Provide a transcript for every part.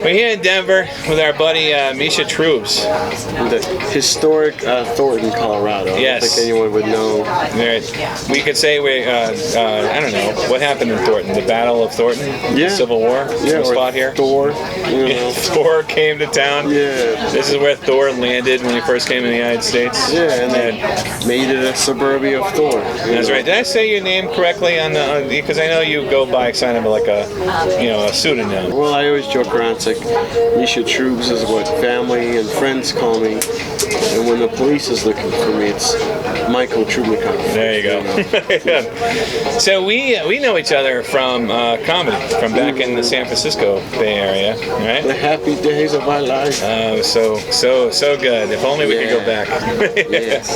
We're here in Denver with our buddy Misha Trubs. The historic Thornton, Colorado. Yes. I don't think anyone would know. We could say I don't know, what happened in Thornton? The Battle of Thornton? Yeah. The Civil War? Yeah, Was or fought here? Thor. Thor came to town. Yeah. This is where Thor landed when he first came to the United States. Yeah, and they made it a suburbia of Thor. That's right. Did I say your name correctly on the? Because I know you go by kind of like a pseudonym. Well, I always joke around. It's like Misha Trubs is what family and friends call me, and when the police is looking for me, it's Michael Trubnikov. There you go. So we know each other from comedy, from back in the San Francisco Bay Area, right? The happy days of my life. So good. If only we could go back. Yes.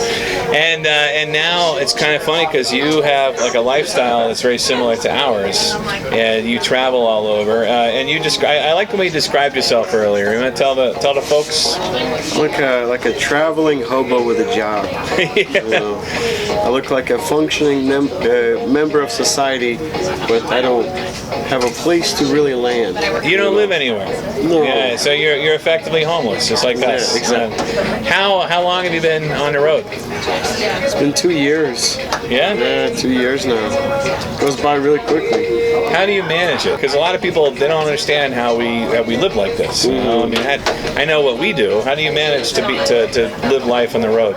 And now it's kind of funny because you have like a lifestyle that's very similar to ours, and you travel all over. And you I like the way you described yourself earlier. You want to tell the folks? Like a traveling hobo with a job. Yeah. I look like a functioning member of society, but I don't have a place to really land. You don't live anywhere. No. Yeah, so you're effectively homeless, just like us. Yeah, exactly. How long have you been on the road? It's been 2 years. Yeah? Yeah, 2 years now. Goes by really quickly. How do you manage it? Because a lot of people, they don't understand how we live like this. You know? I mean, I know what we do. How do you manage to live life on the road?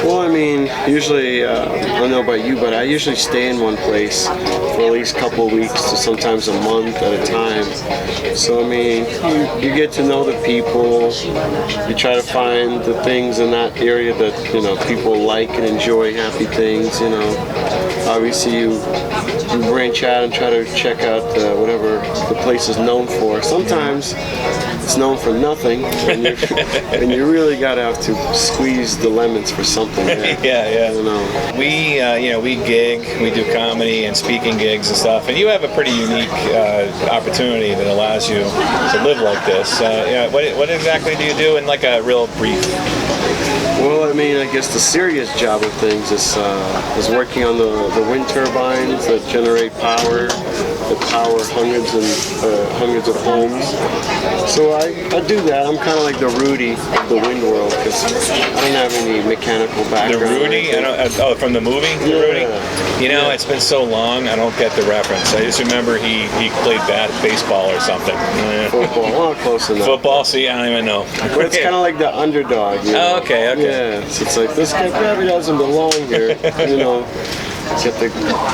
Well, I mean, usually, I don't know about you, but I usually stay in one place for at least a couple of weeks to sometimes a month at a time. So, I mean, you get to know the people. You try to find the things in that area that, people like and enjoy, happy things, Obviously, you branch out and try to check out whatever the place is known for. Sometimes it's known for nothing, and you really gotta have to squeeze the lemons for something. Yeah. We gig, we do comedy and speaking gigs and stuff, and you have a pretty unique opportunity that allows you to live like this. What exactly do you do in like a real brief? Well, I mean, I guess the serious job of things is working on the wind turbines that generate power, that power hundreds of homes. So I do that. I'm kind of like the Rudy of the wind world because I don't have any mechanical background. The Rudy? From the movie? The Rudy? It's been so long, I don't get the reference. I just remember he played baseball or something. Football, well, close enough. Football? See, I don't even know. But it's kind of like the underdog. Oh, okay. Yeah, so it's like, this guy probably doesn't belong here,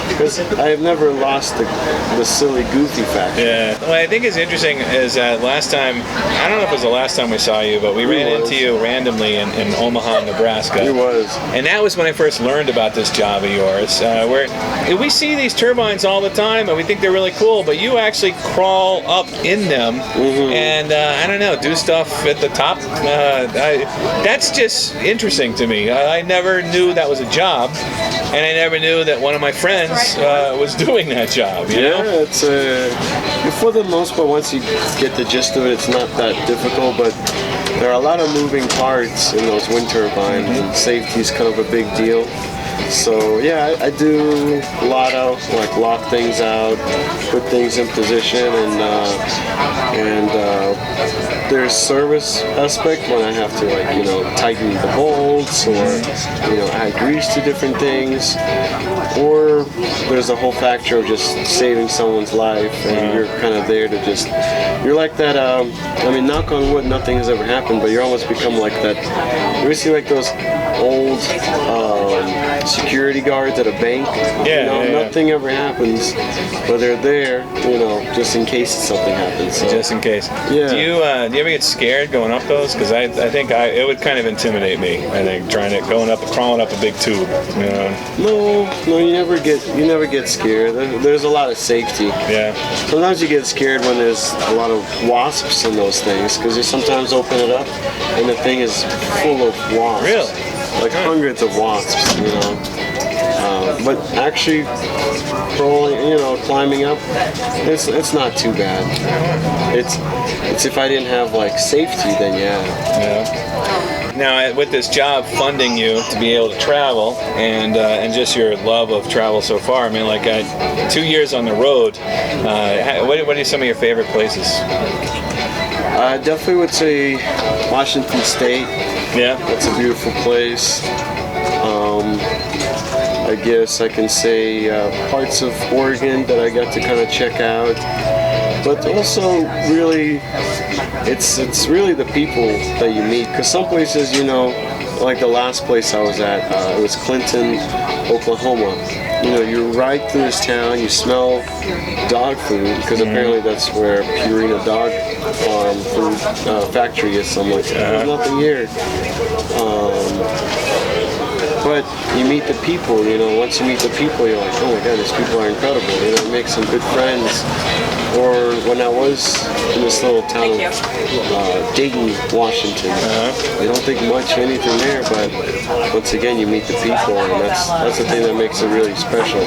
because I have never lost the silly, goofy factor. Yeah. What I think is interesting is that last time, I don't know if it was the last time we saw you, but we ran into you randomly in Omaha, Nebraska. It was. And that was when I first learned about this job of yours, where we see these turbines all the time, and we think they're really cool, but you actually crawl up in them and, I don't know, do stuff at the top. That's just interesting to me. I never knew that was a job, and I never knew that one of my friends was doing that job. You know? It's for the most part, once you get the gist of it, it's not that difficult, but there are a lot of moving parts in those wind turbines, and safety is kind of a big deal. So yeah, I do a lot of lock things out, put things in position, and there's service aspect when I have to tighten the bolts or add grease to different things, or there's a whole factor of just saving someone's life, and you're kind of there to you're like that. Knock on wood, nothing has ever happened, but you're almost become like that. You ever see like those old security guards at a bank? Nothing ever happens, but they're there, just in case something happens. So. Just in case. Yeah. Do you ever get scared going up those? Because I think it would kind of intimidate me. I think crawling up a big tube. No, you never get scared. There's a lot of safety. Yeah. Sometimes you get scared when there's a lot of wasps in those things, because you sometimes open it up and the thing is full of wasps. Really? Like hundreds of wasps, but actually crawling, climbing up, it's not too bad. It's if I didn't have safety, then yeah. Now, with this job funding you to be able to travel, and just your love of travel so far, 2 years on the road, what are some of your favorite places? I definitely would say Washington State. Yeah. That's a beautiful place. I guess I can say parts of Oregon that I got to kind of check out. But also, really, it's really the people that you meet. Because some places, you know, like the last place I was at, it was Clinton, Oklahoma. You know, you ride through this town, you smell dog food, because apparently that's where Purina Dog Farm food factory is. So I'm like, there's nothing here. But you meet the people, you know, once you meet the people, you're like, oh my god, these people are incredible. You know, you make some good friends. Or when I was in this little town of Dayton, Washington, you don't think much of anything there, but once again, you meet the people, and that's the thing that makes it really special.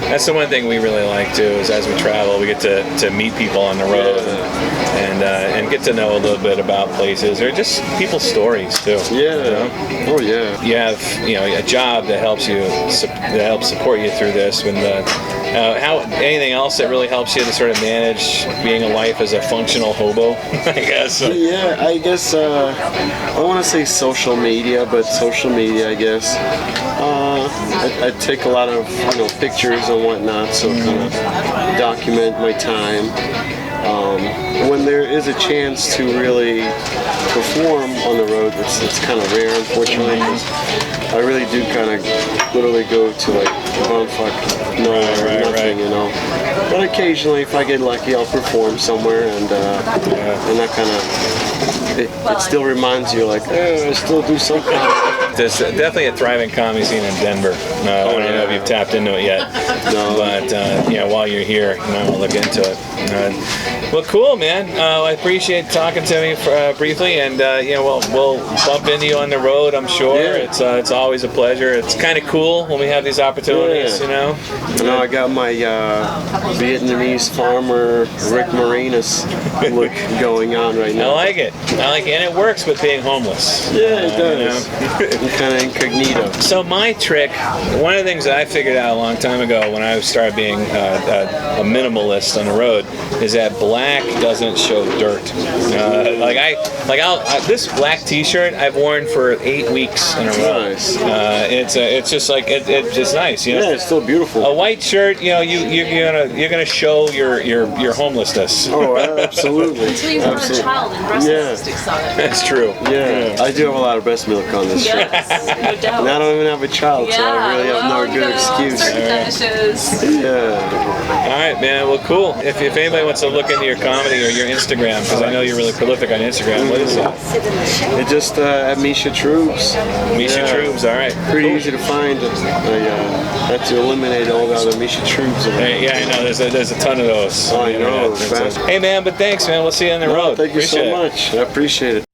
That's the one thing we really like too, is as we travel, we get to meet people on the road and get to know a little bit about places, or just people's stories too. Yeah. You know? Oh yeah. You have, you know, a job that helps support you through this. When anything else that really helps you to sort of manage being a life as a functional hobo, I guess. Yeah, I guess I want to say social media, but social media, I guess. I take a lot of pictures and whatnot, so kind of document my time. When there is a chance to really perform on the road, it's kind of rare, unfortunately. I really do kind of literally go to like bumfuck nothing, you know. But occasionally, if I get lucky, I'll perform somewhere, and that kind of it still reminds you, like, I still do some comedy. There's definitely a thriving comedy scene in Denver. I don't know if you've tapped into it yet, but while you're here, you might want to look into it. Well, cool, man. I appreciate talking to me briefly, and we'll bump into you on the road, I'm sure. Yeah. It's always a pleasure. It's kind of cool when we have these opportunities, you know. I know I got my Vietnamese farmer Rick Moranis look going on right now. I like it, and it works with being homeless. Yeah, it does. Kind of incognito. So my trick, one of the things that I figured out a long time ago when I started being a minimalist on the road, is that black doesn't show dirt. This black T-shirt I've worn for 8 weeks in a row. Nice. It's just like it's just nice, you know. Yeah, it's still beautiful. A white shirt, you know, you're gonna show your homelessness. Oh, absolutely. Until you have a child and breast milk sticks on it. That's true. Yeah, I do have a lot of breast milk on this shirt. Yes, no doubt. And I don't even have a child, so I really have no good excuse. Certain fetishes. Yeah. All right, man. Well, cool. If anybody wants to look into your comedy or your Instagram, because I know you're really prolific on Instagram, what is that? It's just at Misha Trubs. Misha Trubs. All right. Pretty easy to find. I had to eliminate all the other Misha Trubs. Yeah, I know. There's a ton of those. Oh, I know. Hey, man. But thanks, man. We'll see you on the road. Thank you Appreciate so it. much. I appreciate it.